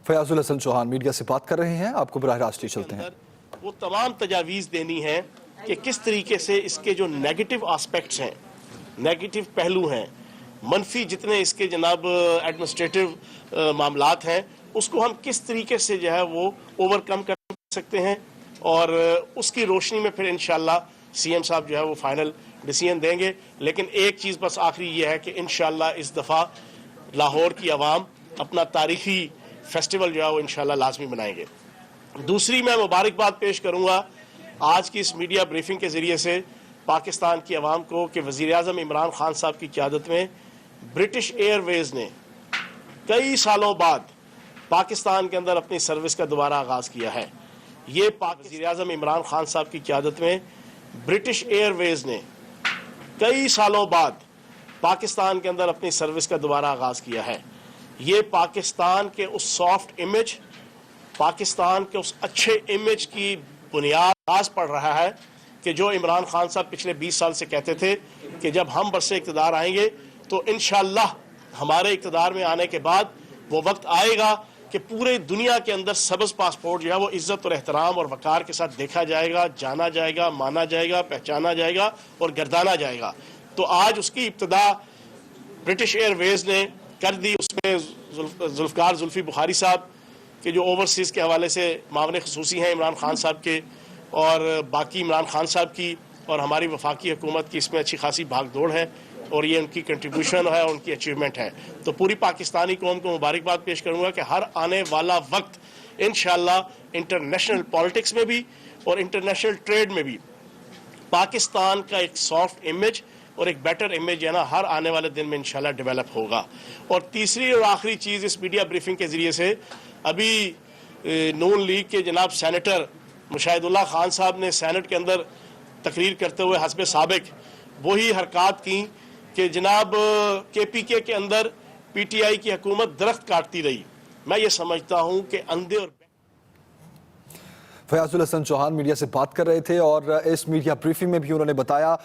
فیاض الحسن Chauhan media سے بات کر رہے ہیں، آپ کو براہ راست چلتے ہیں۔ وہ تمام تجاویز دینی ہے کہ کس طریقے سے اس کے جو نیگیٹو آسپیکٹس ہیں، نیگیٹو پہلو ہیں، منفی جتنے اس کے جناب ایڈمنسٹریٹو معاملات ہیں، اس کو ہم کس طریقے سے جو ہے وہ اوور کم کر سکتے ہیں، اور اس کی روشنی میں پھر انشاءاللہ سی ایم صاحب جو ہے وہ فائنل ڈیسیژن دیں گے۔ لیکن ایک چیز بس آخری یہ ہے کہ انشاءاللہ اس دفعہ لاہور کی عوام اپنا تاریخی فیسٹیول جو ہے وہ انشاءاللہ لازمی منائیں گے۔ دوسری میں مبارکباد پیش کروں گا آج کی اس میڈیا بریفنگ کے ذریعے سے پاکستان کی عوام کو کہ وزیر اعظم عمران خان صاحب کی قیادت میں برٹش ایئر ویز نے کئی سالوں بعد پاکستان کے اندر اپنی سروس کا دوبارہ آغاز کیا ہے۔ یہ وزیر اعظم عمران خان صاحب کی قیادت میں برٹش ایئر ویز نے کئی سالوں بعد پاکستان کے اندر اپنی سروس کا دوبارہ آغاز کیا ہے۔ یہ پاکستان کے اس سافٹ امیج، پاکستان کے اس اچھے امیج کی بنیاد آس پڑ رہا ہے کہ جو عمران خان صاحب پچھلے 20 سال سے کہتے تھے کہ جب ہم برسے اقتدار آئیں گے تو انشاءاللہ ہمارے اقتدار میں آنے کے بعد وہ وقت آئے گا کہ پورے دنیا کے اندر سبز پاسپورٹ جو ہے وہ عزت اور احترام اور وقار کے ساتھ دیکھا جائے گا، جانا جائے گا، مانا جائے گا، پہچانا جائے گا اور گردانا جائے گا۔ تو آج اس کی ابتدا برٹش ایئر ویز نے کر دی۔ اس میں ذوالفقار زلفی بخاری صاحب کہ جو اوورسیز کے حوالے سے معاون خصوصی ہیں عمران خان صاحب کے، اور باقی عمران خان صاحب کی اور ہماری وفاقی حکومت کی اس میں اچھی خاصی بھاگ دوڑ ہے، اور یہ ان کی کنٹریبیوشن ہے اور ان کی اچیومنٹ ہے۔ تو پوری پاکستانی قوم کو مبارکباد پیش کروں گا کہ ہر آنے والا وقت انشاءاللہ انٹرنیشنل پالیٹکس میں بھی اور انٹرنیشنل ٹریڈ میں بھی پاکستان کا ایک سافٹ امیج اور ایک بیٹر امیج ہے نا ہر آنے والے دن میں انشاءاللہ ڈیولپ ہوگا۔ اور تیسری اور آخری چیز اس میڈیا بریفنگ کے ذریعے سے، ابھی نون لیگ کے جناب سینیٹر مشاہد اللہ خان صاحب نے سینٹ کے اندر تقریر کرتے ہوئے حسب سابق وہی حرکات کی کہ جناب کے پی کے اندر پی ٹی آئی کی حکومت درخت کاٹتی رہی۔ میں یہ سمجھتا ہوں کہ اندھے اور فیاض الحسن چوہان میڈیا سے بات کر رہے تھے، اور اس میڈیا بریفنگ میں بھی انہوں نے بتایا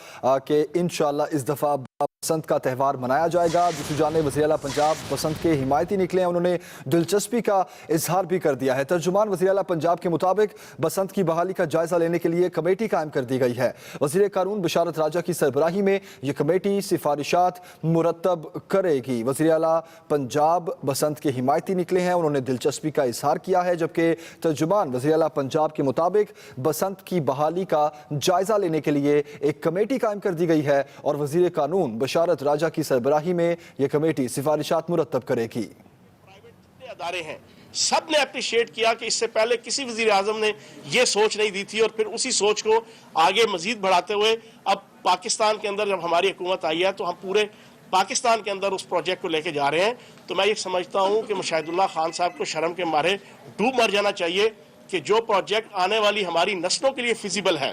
کہ انشاءاللہ اس دفعہ بسنت کا تہوار منایا جائے گا۔ دوسری جانب وزیر اعلیٰ پنجاب بسنت کے حمایتی نکلے ہیں، انہوں نے دلچسپی کا اظہار بھی کر دیا ہے۔ ترجمان وزیر اعلیٰ پنجاب کے مطابق بسنت کی بحالی کا جائزہ لینے کے لیے کمیٹی قائم کر دی گئی ہے۔ وزیر قانون بشارت راجہ کی سربراہی میں یہ کمیٹی سفارشات مرتب کرے گی۔ وزیر اعلیٰ پنجاب بسنت کے حمایتی نکلے ہیں، انہوں نے دلچسپی کا اظہار کیا ہے، جبکہ ترجمان وزیر اعلیٰ پنجاب کے مطابق بسنت کی بحالی کا جائزہ لینے کے لیے ایک کمیٹی قائم کر دی گئی ہے، اور وزیر قانون بشارت راجہ کی سربراہی میں یہ کمیٹی سفارشات مرتب کرے گی۔ پرائیویٹ جتنے ادارے ہیں سب نے اپریشیٹ کیا کہ اس سے پہلے کسی وزیر اعظم نے یہ سوچ نہیں دی تھی، اور پھر اسی سوچ کو آگے مزید بڑھاتے ہوئے اب پاکستان کے اندر جب ہماری حکومت آئی ہے تو ہم پورے پاکستان کے اندر اس پروجیکٹ کو لے کے جا رہے ہیں۔ تو میں یہ سمجھتا ہوں کہ مشاہد اللہ خان صاحب کو شرم کے مارے ڈوب مر جانا چاہیے کہ جو پروجیکٹ آنے والی ہماری نسلوں کے لیے فیزیبل ہے،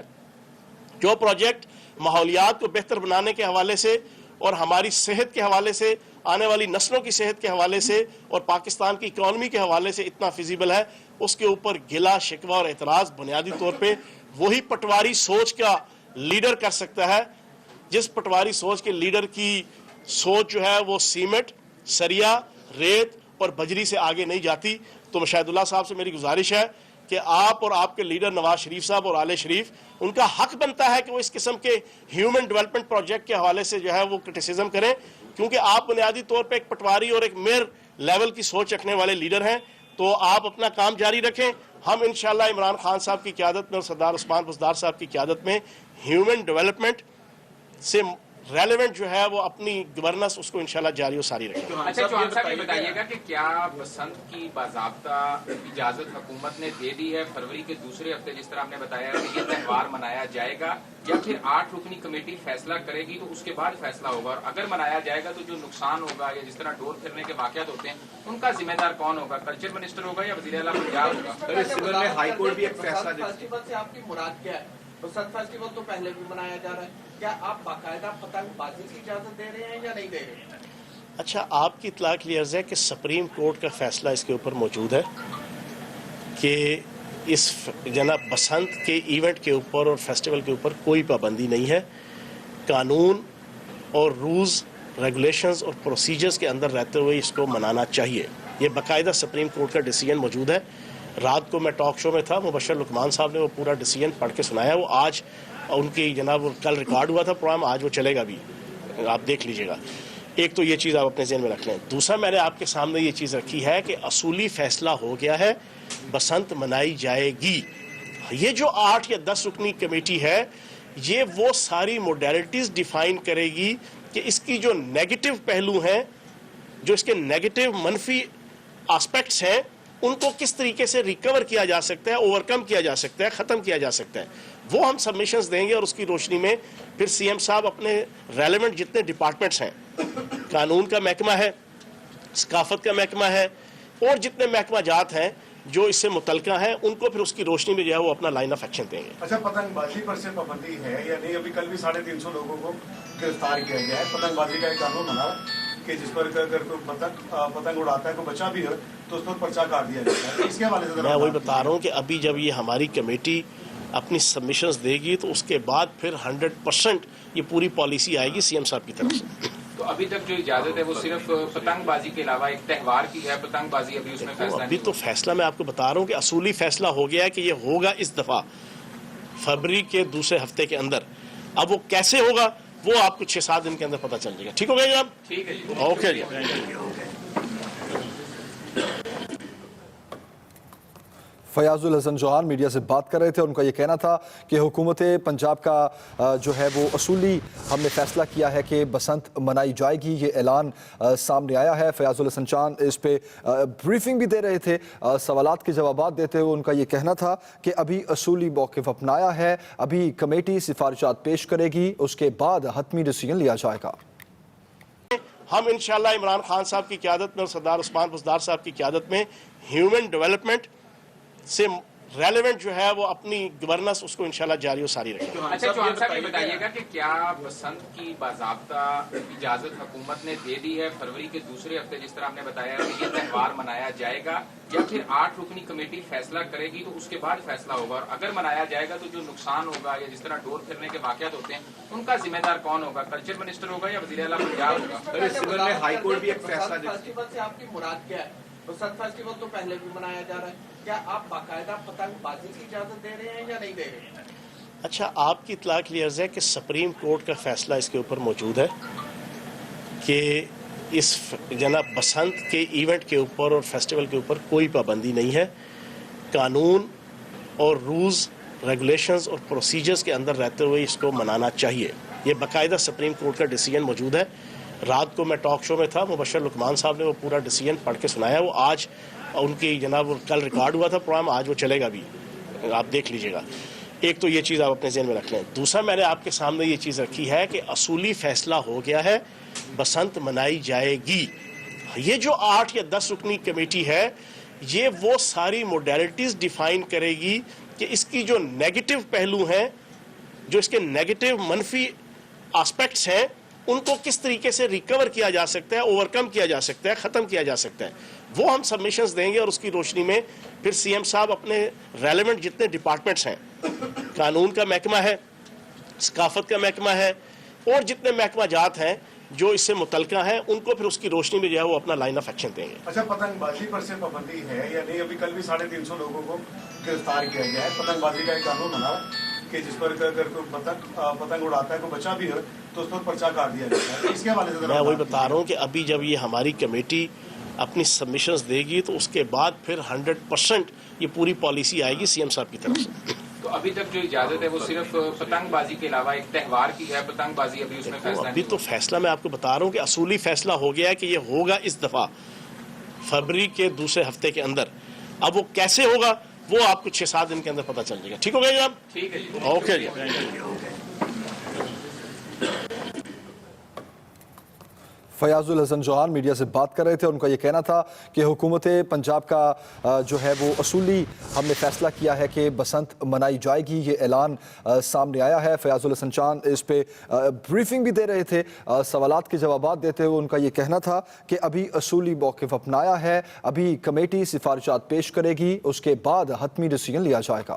جو پروجیکٹ ماحولیات کو بہتر بنانے کے حوالے سے اور ہماری صحت کے حوالے سے، آنے والی نسلوں کی صحت کے حوالے سے اور پاکستان کی اکانومی کے حوالے سے اتنا فیزیبل ہے، اس کے اوپر گلا شکوہ اور اعتراض بنیادی طور پہ وہی پٹواری سوچ کا لیڈر کر سکتا ہے، جس پٹواری سوچ کے لیڈر کی سوچ جو ہے وہ سیمنٹ، سریا، ریت اور بجری سے آگے نہیں جاتی۔ تو مشاہد اللہ صاحب سے میری گزارش ہے کہ آپ اور آپ کے لیڈر نواز شریف صاحب اور آل شریف، ان کا حق بنتا ہے کہ وہ اس قسم کے ہیومن ڈیولپمنٹ پروجیکٹ کے حوالے سے جو ہے وہ کرٹیسزم کریں، کیونکہ آپ بنیادی طور پہ ایک پٹواری اور ایک میئر لیول کی سوچ رکھنے والے لیڈر ہیں۔ تو آپ اپنا کام جاری رکھیں، ہم انشاءاللہ عمران خان صاحب کی قیادت میں اور سردار عثمان بزدار صاحب کی قیادت میں ہیومن ڈیولپمنٹ سے ریلیونٹ جو ہے وہ اپنی گورننس اس کو انشاءاللہ جاری و ساری رکھیں۔ اچھا چوہان صاحب یہ بتائیے گا کہ کیا بسنت کی باضابطہ اجازت حکومت نے دے دی ہے فروری کے دوسرے ہفتے جس طرح آپ نے بتایا کہ یہ تہوار منایا جائے گا، یا پھر 8 رکنی کمیٹی فیصلہ کرے گی تو اس کے بعد فیصلہ ہوگا، اور اگر منایا جائے گا تو جو نقصان ہوگا یا جس طرح ڈور پھرنے کے واقعات ہوتے ہیں ان کا ذمہ دار کون ہوگا؟ کلچر منسٹر ہوگا یا وزیر اعلیٰ پنجاب ہوگا؟ اس سلسلے میں ہائی کورٹ بھی ایک فیصلہ دے فیسٹیول سے آپ کی مراد کیا ہے؟ بسنت فیسٹیول تو پہلے بھی منایا جا رہا ہے، کیا آپ باقاعدہ پتنگ بازی کی اجازت دے رہے ہیں یا نہیں دے رہے ہیں؟ اچھا، آپ کی اطلاع کے لیے عرض ہے کہ سپریم کورٹ کا فیصلہ اس کے اوپر موجود ہے کہ اس جناب بسنت کے ایونٹ کے اوپر اور فیسٹیول کے اوپر کوئی پابندی نہیں ہے۔ قانون اور رولز، ریگولیشنز اور پروسیجرز کے اندر رہتے ہوئے اس کو منانا چاہیے۔ یہ باقاعدہ سپریم کورٹ کا ڈیسیجن موجود ہے. رات کو میں ٹاک شو میں تھا, مبشر لقمان صاحب نے وہ پورا ڈیسیجن پڑھ کے سنایا. وہ آج ان کی جناب کل ریکارڈ ہوا تھا پروگرام, آج وہ چلے گا بھی, آپ دیکھ لیجئے گا. ایک تو یہ چیز آپ اپنے ذہن میں رکھ لیں. دوسرا میں نے آپ کے سامنے یہ چیز رکھی ہے کہ اصولی فیصلہ ہو گیا ہے, بسنت منائی جائے گی. یہ جو 8 یا 10 رکنی کمیٹی ہے, یہ وہ ساری موڈیلٹیز ڈیفائن کرے گی کہ اس کی جو نیگیٹو پہلو ہیں, جو اس کے نیگیٹو منفی آسپیکٹس ہیں, ان کو کس طریقے سے ریکور کیا جا سکتا ہے, اوورکم کیا جا سکتا ہے, ختم کیا جا سکتا ہے. وہ ہم سبمیشنز دیں گے اور اس کی روشنی میں پھر سی ایم صاحب اپنے ریلیونٹ جتنے ڈپارٹمنٹس ہیں, قانون کا محکمہ ہے, ثقافت کا محکمہ ہے, اور جتنے محکمہ جات ہیں جو اس سے متعلقہ ہیں, ان کو پھر اس کی روشنی میں جو ہے وہ اپنا لائن آف ایکشن دیں گے. اچھا, پتنگ بازی پر سے پابندی ہے یا نہیں؟ ابھی کل بھی 350 لوگوں کو گرفتار کیا گیا ہے. پتنگ بازی کا ایک قانون بنا کہ جس پر اگر کوئی پتنگ اڑاتا ہے, کوئی بچہ بھی ہے تو اس پر پرچہ کاٹ دیا جاتا ہے. اس کے حوالے سے میں وہی بتا رہا ہوں کہ ابھی جب یہ ہماری کمیٹی اپنی سبمیشنز دے گی تو اس کے بعد پھر 100% یہ پوری پالیسی آئے گی سی ایم صاحب کی طرف سے. تو ابھی تک جو اجازت ہے وہ صرف پتنگ بازی کے علاوہ ایک تہوار کی ہے, پتنگ بازی ابھی اس میں فیصلہ ابھی نہیں تو فیصلہ میں آپ کو بتا رہا ہوں کہ اصولی فیصلہ ہو گیا ہے کہ یہ ہوگا اس دفعہ فروری کے دوسرے ہفتے کے اندر. اب وہ کیسے ہوگا وہ آپ کو 6-7 دن کے اندر پتہ چل جائے گا. ٹھیک ہو گیا جناب؟ ٹھیک ہے جی. اوکے جی. فیاض الحسن جوہان میڈیا سے بات کر رہے تھے. ان کا یہ کہنا تھا کہ حکومت پنجاب کا جو ہے وہ اصولی ہم نے فیصلہ کیا ہے کہ بسنت منائی جائے گی. یہ اعلان سامنے آیا ہے. فیاض الحسن جوہان اس پہ بریفنگ بھی دے رہے تھے, سوالات کے جوابات دیتے ہوئے ان کا یہ کہنا تھا کہ ابھی اصولی موقف اپنایا ہے, ابھی کمیٹی سفارشات پیش کرے گی, اس کے بعد حتمی ڈیسیجن لیا جائے گا. ہم انشاءاللہ عمران خان صاحب کی قیادت میں اور سردار عثمان بزدار صاحب کی قیادت میں ہیومن ڈیولپمنٹ سے ریلیونٹ جو ہے وہ اپنی گورننس اس کو انشاءاللہ جاری و ساری رکھیں. اچھا چوہان صاحب یہ بتائیے گا کہ کیا بسنت کی باضابطہ اجازت حکومت نے دے دی ہے فروری کے دوسرے ہفتے, جس طرح آپ نے بتایا کہ یہ تہوار منایا جائے گا, یا پھر 8 رکنی کمیٹی فیصلہ کرے گی تو اس کے بعد فیصلہ ہوگا؟ اور اگر منایا جائے گا تو جو نقصان ہوگا یا جس طرح ڈور پھرنے کے واقعات ہوتے ہیں ان کا ذمہ دار کون ہوگا؟ کلچر منسٹر ہوگا یا وزیر اعلیٰ پنجاب ہوگا؟ اس سلسلے میں ہائی کورٹ بھی ایک فیصلہ دے فیسٹیول سے آپ کی مراد کیا ہے؟ بسنت فیسٹیول تو پہلے بھی منایا جا رہا ہے, کیا آپ باقاعدہ پتنگ بازی کی اجازت دے رہے ہیں یا نہیں دے رہے ہیں؟ اچھا, آپ کی اطلاع کے لیے عرض ہے کہ سپریم کورٹ کا فیصلہ اس کے اوپر موجود ہے کہ اس جناب بسنت کے ایونٹ کے اوپر اور فیسٹیول کے اوپر کوئی پابندی نہیں ہے. قانون اور رولز, ریگولیشنز اور پروسیجرز کے اندر رہتے ہوئے اس کو منانا چاہیے. یہ باقاعدہ سپریم کورٹ کا ڈیسیجن موجود ہے. رات کو میں ٹاک شو میں تھا, مبشر لقمان صاحب نے وہ پورا ڈیسیجن پڑھ کے سنایا. وہ آج ان کی جناب کل ریکارڈ ہوا تھا پروگرام, آج وہ چلے گا بھی, آپ دیکھ لیجئے گا. ایک تو یہ چیز آپ اپنے ذہن میں رکھ لیں. دوسرا میں نے آپ کے سامنے یہ چیز رکھی ہے کہ اصولی فیصلہ ہو گیا ہے, بسنت منائی جائے گی. یہ جو 8 یا 10 رکنی کمیٹی ہے, یہ وہ ساری موڈیلٹیز ڈیفائن کرے گی کہ اس کی جو نیگیٹو پہلو ہیں, جو اس کے نیگیٹو منفی آسپیکٹس ہیں, ان کو کس طریقے سے ریکور کیا جا سکتا ہے, اوورکم کیا جا سکتا ہے, ختم کیا جا سکتا ہے. وہ ہم سبمیشنز دیں گے اور اس کی روشنی میں پھر سی ایم صاحب اپنے ریلیونٹ جتنے ڈپارٹمنٹس ہیں, قانون کا محکمہ ہے, ثقافت کا محکمہ ہے, اور جتنے محکمہ جات ہیں جو اس سے متعلقہ ہیں, ان کو پھر اس کی روشنی میں جو ہے وہ اپنا لائن آف ایکشن دیں گے. اچھا, پتنگ بازی پر سے پابندی ہے یا نہیں؟ ابھی کل بھی 350 لوگوں کو گرفتار کیا گیا ہے. پتنگ بازی کا ایک قانون بنا کہ جس پر اگر کوئی پتنگ اڑاتا ہے, کوئی بچہ بھی ہے تو اس پر پرچہ کاٹ دیا جاتا ہے. اس کے حوالے سے میں وہی بتا رہا ہوں کہ ابھی جب یہ ہماری کمیٹی اپنی سبمیشنز دے گی تو اس کے بعد پھر 100% یہ پوری پالیسی آئے گی سی ایم صاحب کی طرف سے. تو ابھی تک جو اجازت ہے وہ صرف پتنگ بازی کے علاوہ ایک تہوار کی ہے, پتنگ بازی ابھی اس میں فیصلہ ابھی نہیں تو فیصلہ میں آپ کو بتا رہا ہوں کہ اصولی فیصلہ ہو گیا ہے کہ یہ ہوگا اس دفعہ فروری کے دوسرے ہفتے کے اندر. اب وہ کیسے ہوگا وہ آپ کو 6-7 دن کے اندر پتہ چل جائے گا. ٹھیک ہو گیا جناب؟ ٹھیک ہے جی. اوکے جی. فیاض الحسن جوہان میڈیا سے بات کر رہے تھے. ان کا یہ کہنا تھا کہ حکومت پنجاب کا جو ہے وہ اصولی ہم نے فیصلہ کیا ہے کہ بسنت منائی جائے گی. یہ اعلان سامنے آیا ہے. فیاض الحسن جوہان اس پہ بریفنگ بھی دے رہے تھے, سوالات کے جوابات دیتے ہوئے ان کا یہ کہنا تھا کہ ابھی اصولی موقف اپنایا ہے, ابھی کمیٹی سفارشات پیش کرے گی, اس کے بعد حتمی ڈیسیجن لیا جائے گا.